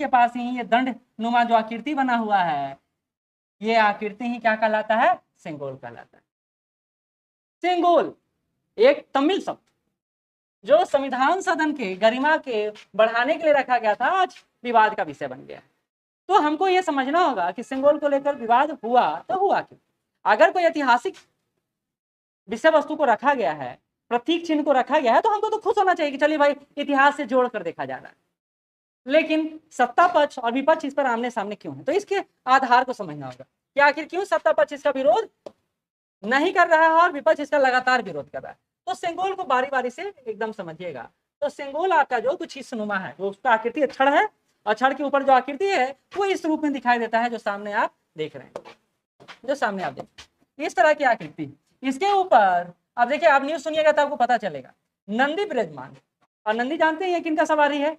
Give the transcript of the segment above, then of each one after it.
के पास ही ये दंड नुमा जो आकृति बना हुआ है, ये आकृति ही क्या कहलाता है? सेंगोल कहलाता है। सेंगोल एक तमिल शब्द जो संविधान सदन के गरिमा के बढ़ाने के लिए रखा गया था, आज विवाद का विषय बन गया है। तो हमको ये समझना होगा कि सेंगोल को लेकर विवाद हुआ तो हुआ क्यों। अगर कोई ऐतिहासिक विषय वस्तु को रखा गया है, प्रतीक चिन्ह को रखा गया है, तो हमको तो खुश होना चाहिए कि चलिए भाई इतिहास से जोड़कर देखा जा रहा है। लेकिन सत्ता पक्ष और विपक्ष इस पर आमने सामने क्यों है, तो इसके आधार को समझना होगा कि आखिर क्यों सत्ता पक्ष इसका विरोध नहीं कर रहा है और विपक्ष इसका लगातार विरोध कर रहा है। तो सेंगोल को बारी बारी से एकदम समझिएगा। तो सेंगोल आपका जो कुछ इस नुमा है, वो उसका आकृति छड़ है, और छड़ के ऊपर जो आकृति है वो इस रूप में दिखाई देता है जो सामने आप देख रहे हैं, जो सामने आप देख इस तरह की आकृति। इसके ऊपर अब देखिए, आप न्यूज सुनिएगा तो आपको पता चलेगा, नंदी विराजमान। और नंदी जानते हैं किनका सवारी है?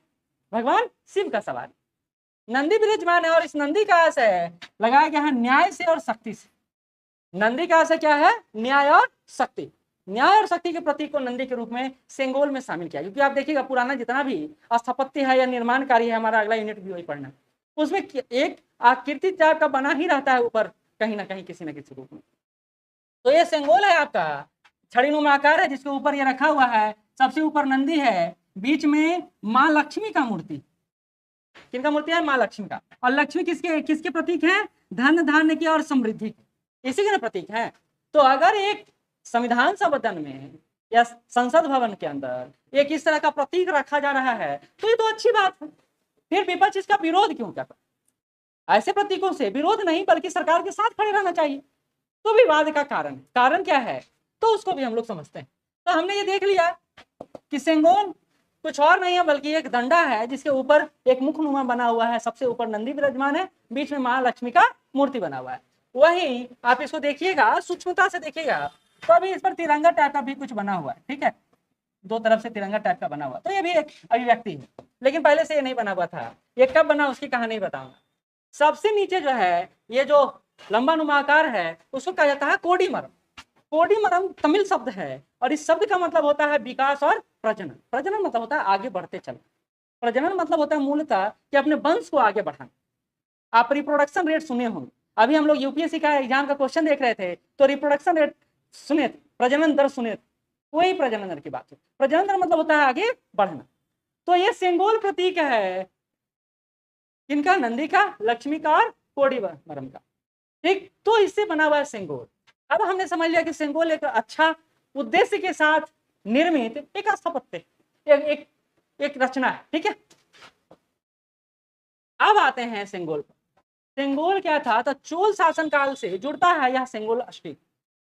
भगवान शिव का सवारी नंदी विराजमान है। और इस नंदी का आशय लगाया गया है न्याय से और शक्ति से। नंदी का आशय क्या है? न्याय और शक्ति। न्याय और शक्ति के प्रतीक को नंदी के रूप में सेंगोल में शामिल किया, क्योंकि आप देखिएगा पुराना जितना भी स्थापत्य है या निर्माण कार्य है, हमारा अगला यूनिट भी वही पढ़ना, उसमें एक आकृति टाइप का बना ही रहता है ऊपर कहीं ना कहीं किसी न किसी रूप में। तो ये सेंगोल है आपका, छड़ीनुमा आकार है, जिसके ऊपर ये रखा हुआ है। सबसे ऊपर नंदी है, बीच में माँ लक्ष्मी का मूर्ति। किनका मूर्ति है? माँ लक्ष्मी का। और लक्ष्मी किसके किसके प्रतीक है? धन धान्य की और समृद्धि की, इसी के प्रतीक है। तो अगर एक संविधान सदन में या संसद भवन के अंदर एक इस तरह का प्रतीक रखा जा रहा है तो ये तो अच्छी बात है, फिर विपक्ष इसका विरोध क्यों करता? ऐसे प्रतीकों से विरोध नहीं बल्कि सरकार के साथ खड़े रहना चाहिए। तो विवाद का कारण क्या है, तो उसको भी हम लोग समझते हैं। तो हमने ये देख लिया कि सेंगोल कुछ और नहीं है बल्कि एक दंडा है जिसके ऊपर एक मुखनुमा बना हुआ है। सबसे ऊपर नंदी विराजमान है, बीच में महालक्ष्मी का मूर्ति बना हुआ है। वही आप इसको देखिएगा, सूक्ष्मता से देखिएगा तो अभी इस पर तिरंगा टाइप का भी कुछ बना हुआ है। ठीक है, दो तरफ से तिरंगा टाइप का बना हुआ, तो ये भी एक अभिव्यक्ति है, लेकिन पहले से ये नहीं बना हुआ था। ये कब बना उसकी कहानी बताऊंगा। सबसे नीचे जो है ये जो लंबा नुमा आकार है उसको कहा जाता है कोडीमरम। कोडीमरम तमिल शब्द है और इस शब्द का मतलब होता है विकास और प्रजनन। प्रजनन मतलब होता है आगे बढ़ते चलना। प्रजनन मतलब होता है मूलतः कि अपने वंश को आगे बढ़ाना। आप रिप्रोडक्शन रेट सुने होंगे, अभी हम लोग यूपीएससी का एग्जाम का क्वेश्चन देख रहे थे तो रिप्रोडक्शन रेट सुने थे, प्रजनन दर सुने थे, वही प्रजनन दर की बात है। प्रजनन दर मतलब होता है आगे बढ़ना। तो ये सेंगोल प्रतीक है किनका? नंदी का, लक्ष्मी का और कोडीमरम का। ठीक, तो इससे बना हुआ है सेंगोल। अब हमने समझ लिया कि सेंगोल एक अच्छा उद्देश्य के साथ निर्मित एक स्थापत्य, एक रचना है। ठीक है, अब आते हैं सेंगोल पर। सेंगोल क्या था? तो चोल शासन काल से जुड़ता है यह सेंगोल स्टिक।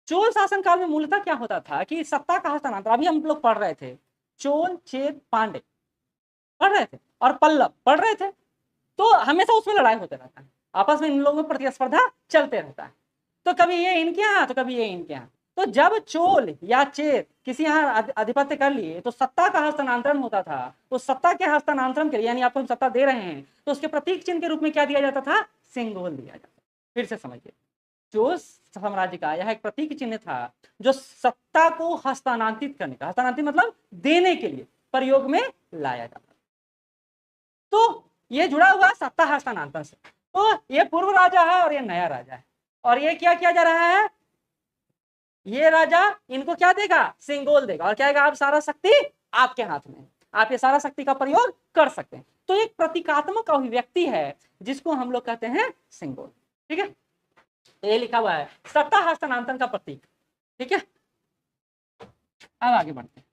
चोल शासन काल में मूलतः क्या होता था कि सत्ता का हस्तांतरण, अभी हम लोग पढ़ रहे थे, चोल, चेद, पांडे पढ़ रहे थे और पल्लव पढ़ रहे थे, तो हमेशा उसमें लड़ाई होते रहता है, आपस में इन लोगों में प्रतिस्पर्धा चलते रहता है। तो कभी ये इनके यहाँ तो कभी ये इनके यहाँ। तो जब चोल या चेत किसी यहाँ आधिपत्य कर लिए तो सत्ता का हस्तांतरण होता था। तो सत्ता के हस्तांतरण के लिए, यानी आपको हम सत्ता दे रहे हैं, तो उसके प्रतीक चिन्ह के रूप में क्या दिया जाता था? सेंगोल दिया जाता। फिर से समझिए, जो साम्राज्य का यह एक प्रतीक चिन्ह था जो सत्ता को हस्तांतरित करने का, हस्तांतरित मतलब देने के लिए प्रयोग में लाया जाता। तो ये जुड़ा हुआ सत्ता हस्तांतरण से। तो ये पूर्व राजा है और ये नया राजा है, और ये क्या किया जा रहा है? ये राजा इनको क्या देगा? सेंगोल देगा, और क्या देगा? आप सारा शक्ति आपके हाथ में, आप ये सारा शक्ति का प्रयोग कर सकते हैं। तो एक प्रतीकात्मक अभिव्यक्ति है जिसको हम लोग कहते हैं सेंगोल। ठीक है, तो ये लिखा हुआ है सत्ता हस्तांतरण का प्रतीक। ठीक है, अब आगे बढ़ते हैं।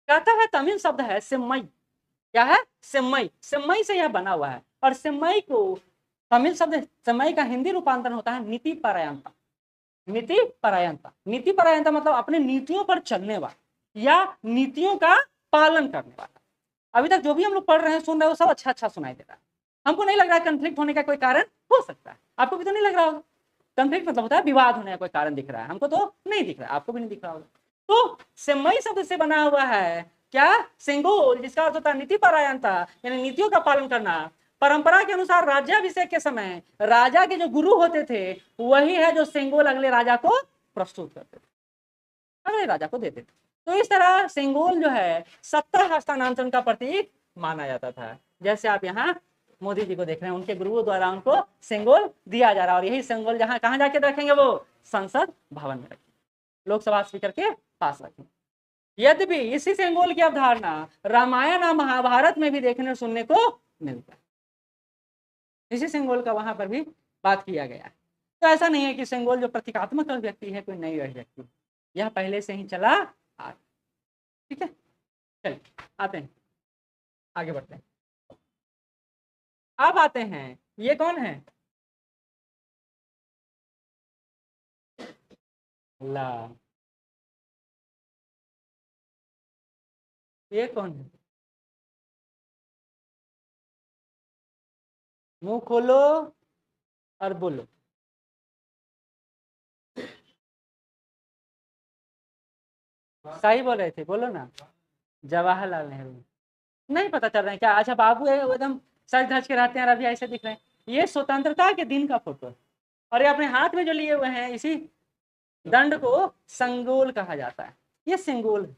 कहता है तमिल शब्द है सेम्मई। क्या है? सेम्मई। सेम्मई से यह बना हुआ है, और सेम्मई को तमिल शब्द सेम्मई का हिंदी रूपांतरण होता है नीति परायणता। नीति परायणता, नीति परायणता मतलब अपने नीतियों पर चलने वाला या नीतियों का पालन करने वाला। अभी तक जो भी हम लोग पढ़ रहे हैं, सुन रहे हैं, वो सब अच्छा अच्छा सुनाई दे रहा है। हमको नहीं लग रहा है कंफ्लिक्ट होने का कोई कारण हो सकता है, आपको भी तो नहीं लग रहा होगा। कंफ्लिक्ट मतलब होता है विवाद होने का कोई कारण दिख रहा है, हमको तो नहीं दिख रहा है, आपको भी नहीं दिख रहा होगा। तो सेम्मई शब्द से बना हुआ है क्या? सेंगोल, जिसका अर्थ होता है नीति परायणता, यानी नीतियों का पालन करना। परंपरा के अनुसार राज्याभिषेक के समय राजा के जो गुरु होते थे वही है जो सेंगोल अगले राजा को प्रस्तुत करते थे, अगले राजा को देते थे। तो इस तरह सेंगोल जो है सत्ता हस्तांतरण का प्रतीक माना जाता था। जैसे आप यहाँ मोदी जी को देख रहे हैं, उनके गुरुओं द्वारा उनको सिंगोल दिया जा रहा है। और यही सिंगोल जहां कहाँ जाके रखेंगे, वो संसद भवन में रखेंगे, लोकसभा स्पीकर के पास रखेंगे। यद्यपि इसी सिंगोल की अवधारणा रामायण और महाभारत में भी देखने और सुनने को मिलता है, इसी सिंगोल का वहां पर भी बात किया गया है। तो ऐसा नहीं है कि सिंगोल जो प्रतीकात्मक अभिव्यक्ति है कोई नई अभिव्यक्ति, यह पहले से ही चला आ, ठीक है। चलिए आते हैं, आगे बढ़ते हैं। अब आते हैं, ये कौन है, ला, ये कौन है, मुंह खोलो और बोलो। सही बोल रहे थे, बोलो ना, जवाहरलाल नेहरू। नहीं पता चल रहा है क्या? अच्छा बाबू है, वो एकदम सच धज के रहते हैं और अभी ऐसे दिख रहे हैं। ये स्वतंत्रता के दिन का फोटो है, और ये अपने हाथ में जो लिए हुए हैं, इसी दंड को संगोल कहा जाता है, ये सिंगोल है।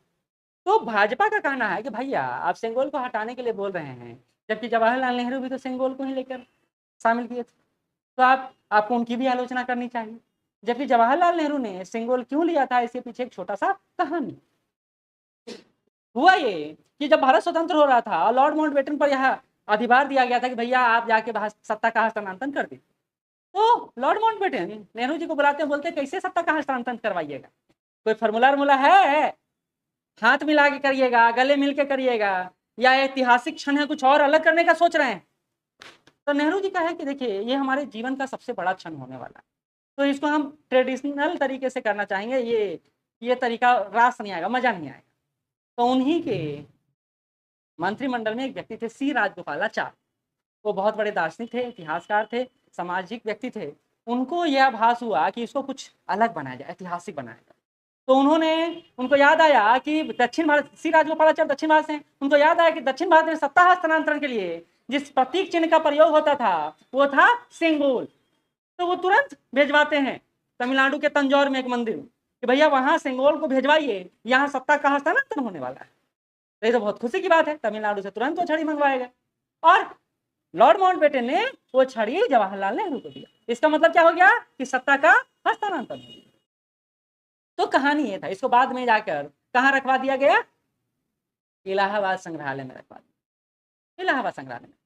तो भाजपा का कहना है कि भैया आप सिंगोल को हटाने के लिए बोल रहे हैं, जबकि जवाहरलाल नेहरू भी तो सिंगोल को ही लेकर शामिल किए थे, तो आपको उनकी भी आलोचना करनी चाहिए। जबकि जवाहरलाल नेहरू ने सिंगोल क्यों लिया था, इसके पीछे एक छोटा सा कहानी। हुआ ये कि जब भारत स्वतंत्र हो रहा था, लॉर्ड माउंटबेटन पर यह अधिभार दिया गया था कि भैया आप जाके सत्ता का हस्तांतरण कर दीजिए। तो लॉर्ड माउंटबेटन नेहरू जी को बुलाते हैं, बोलते कैसे सत्ता का हस्तांतरण करवाइएगा, कोई फॉर्मूला है, हाथ मिला के करिएगा, गले मिल के करिएगा, या ऐतिहासिक क्षण है कुछ और अलग करने का सोच रहे हैं? तो नेहरू जी का है कि देखिए ये हमारे जीवन का सबसे बड़ा क्षण होने वाला है, तो इसको हम ट्रेडिशनल तरीके से करना चाहेंगे, ये तरीका रास नहीं आएगा, मजा नहीं आएगा। तो उन्हीं के मंत्रिमंडल में एक व्यक्ति थे, सी राजगोपालाचारी। वो बहुत बड़े दार्शनिक थे, इतिहासकार थे, सामाजिक व्यक्ति थे। उनको यह आभास हुआ कि इसको कुछ अलग बनाया जाए, ऐतिहासिक बनाया जाए। तो उनको याद आया कि दक्षिण भारत, सी राजगोपालाचारी दक्षिण भारत से, उनको याद आया कि दक्षिण भारत में सत्ता हस्तांतरण के लिए जिस प्रतीक चिन्ह का प्रयोग होता था वो था सिंगोल। तो वो तुरंत भेजवाते हैं तमिलनाडु के तंजौर में एक मंदिर कि भैया वहां सिंगोल को भेजवाइए, यहाँ सत्ता का हस्तांतरण होने वाला है। ये तो बहुत खुशी की बात है, तमिलनाडु से तुरंत वो छड़ी मंगवाएगा। और लॉर्ड माउंटबेटन ने वो छड़ी जवाहरलाल नेहरू को दिया। इसका मतलब क्या हो गया कि सत्ता का हस्तांतरण हो गया। तो कहानी ये था, इसको बाद में जाकर कहाँ रखवा दिया गया, इलाहाबाद संग्रहालय में रखवा दिया, इलाहाबाद संग्रहालय में।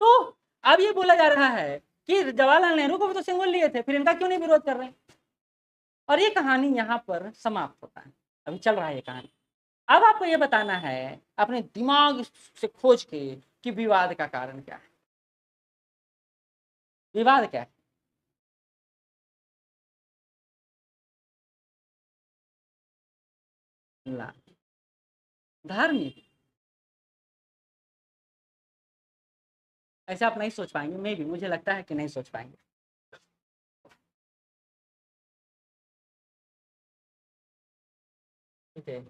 तो अब ये बोला जा रहा है कि जवाहरलाल नेहरू को भी तो सिंगोल लिए थे, फिर इनका क्यों नहीं विरोध कर रहे हैं? और ये कहानी यहाँ पर समाप्त होता है, अभी चल रहा है ये कहानी। अब आपको ये बताना है अपने दिमाग से खोज के कि विवाद का कारण क्या है, विवाद क्या है। धार्मिक, ऐसे आप नहीं सोच पाएंगे, मे भी मुझे लगता है कि नहीं सोच पाएंगे। ठीक है,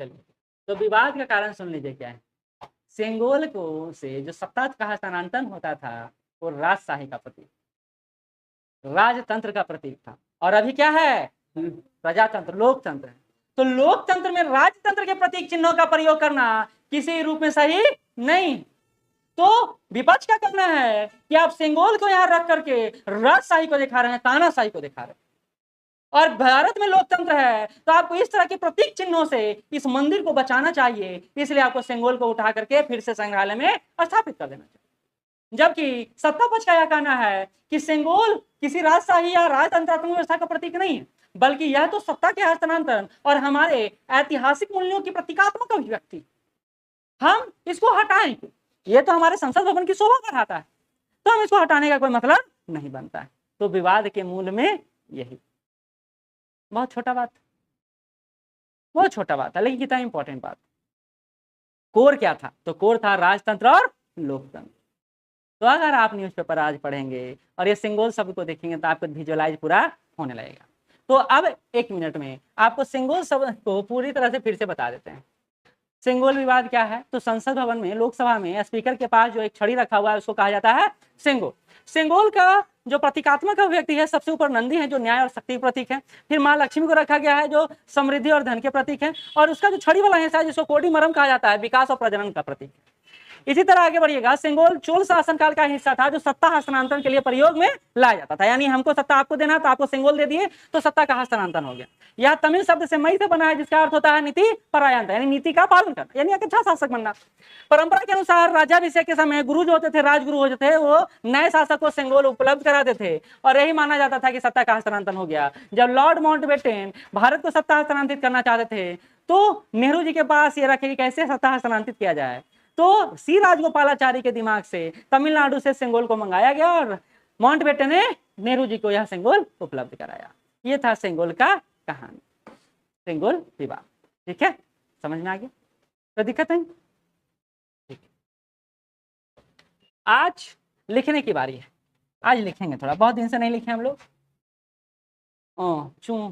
चलिए, तो विवाद का कारण सुन लीजिए क्या है। सेंगोल को से जो सत्ता का हस्तांतरण होता था वो राजशाही का प्रतीक, राजतंत्र का प्रतीक था। और अभी क्या है, प्रजातंत्र, लोकतंत्र है। तो लोकतंत्र में राजतंत्र के प्रतीक चिन्हों का प्रयोग करना किसी रूप में सही नहीं। तो विपक्ष क्या करना है कि आप सिंगोल को यहां रख करके राजशाही को दिखा रहे हैं, तानाशाही को दिखा रहे हैं। और भारत में लोकतंत्र है तो आपको इस तरह के प्रतीक चिन्हों से इस मंदिर को बचाना चाहिए, इसलिए आपको सिंगोल को उठा करके फिर से संग्रहालय में स्थापित कर देना चाहिए। जबकि सत्ता पक्ष का यह कहना है कि सिंगोल किसी राजशाही या राजतंत्रात्मक व्यवस्था का प्रतीक नहीं है, बल्कि यह तो सत्ता के हस्तांतरण और हमारे ऐतिहासिक मूल्यों की प्रतीकात्मक अभिव्यक्ति, हम इसको हटाएं, ये तो हमारे संसद भवन की शोभा बढ़ाता है, तो हम इसको हटाने का कोई मतलब नहीं बनता है। तो विवाद के मूल में यही, बहुत छोटा बात, बहुत छोटा बात है, लेकिन कितना इंपॉर्टेंट बात। कोर क्या था, तो कोर था राजतंत्र और लोकतंत्र। तो अगर आप न्यूज़पेपर आज पढ़ेंगे और ये सिंगोल शब्द को देखेंगे तो आपको विजुअलाइज पूरा होने लगेगा। तो अब 1 मिनट में आपको सिंगोल शब्द को पूरी तरह से फिर से बता देते हैं। सिंगोल विवाद क्या है, तो संसद भवन में, लोकसभा में स्पीकर के पास जो एक छड़ी रखा हुआ है उसको कहा जाता है सिंगोल। सिंगोल का जो प्रतीकात्मक अभिव्यक्ति है, सबसे ऊपर नंदी है जो न्याय और शक्ति प्रतीक है, फिर माँ लक्ष्मी को रखा गया है जो समृद्धि और धन के प्रतीक है, और उसका जो छड़ी वाला हिस्सा है जिसको कोडी मरम कहा जाता है विकास और प्रजनन का प्रतीक है। इसी तरह आगे बढ़िएगा, सेंगोल चोल शासनकाल का हिस्सा था जो सत्ता हस्तांतरण के लिए प्रयोग में लाया जाता था। यानी हमको सत्ता आपको देना तो आपको सेंगोल दे दिए तो सत्ता का हस्तांतरण हो गया। यह तमिल शब्द से मई से बना है जिसका अर्थ होता है नीति परायण, यानी नीति का पालन करना, यानी एक अच्छा शासक बनना। परंपरा के अनुसार राज्याभिषेक के समय गुरु जो होते थे, राजगुरु होते थे, वो नए शासक को सेंगोल उपलब्ध कराते थे और यही माना जाता था कि सत्ता का हस्तांतरण हो गया। जब लॉर्ड माउंटबेटन भारत को सत्ता हस्तांतरित करना चाहते थे तो नेहरू जी के पास ये रखे कि कैसे सत्ता हस्तांतरित किया जाए, तो सी राजगोपालाचारी के दिमाग से तमिलनाडु से सेंगोल को मंगाया गया और माउंटबेटन ने नेहरू जी को यह सेंगोल उपलब्ध कराया। ये था सेंगोल का कहानी, सेंगोल विवाद। ठीक है, समझ में आ गया? तो दिक्कत नहीं। आज लिखने की बारी है, आज लिखेंगे, थोड़ा बहुत दिन से नहीं लिखे हम लोग। चूं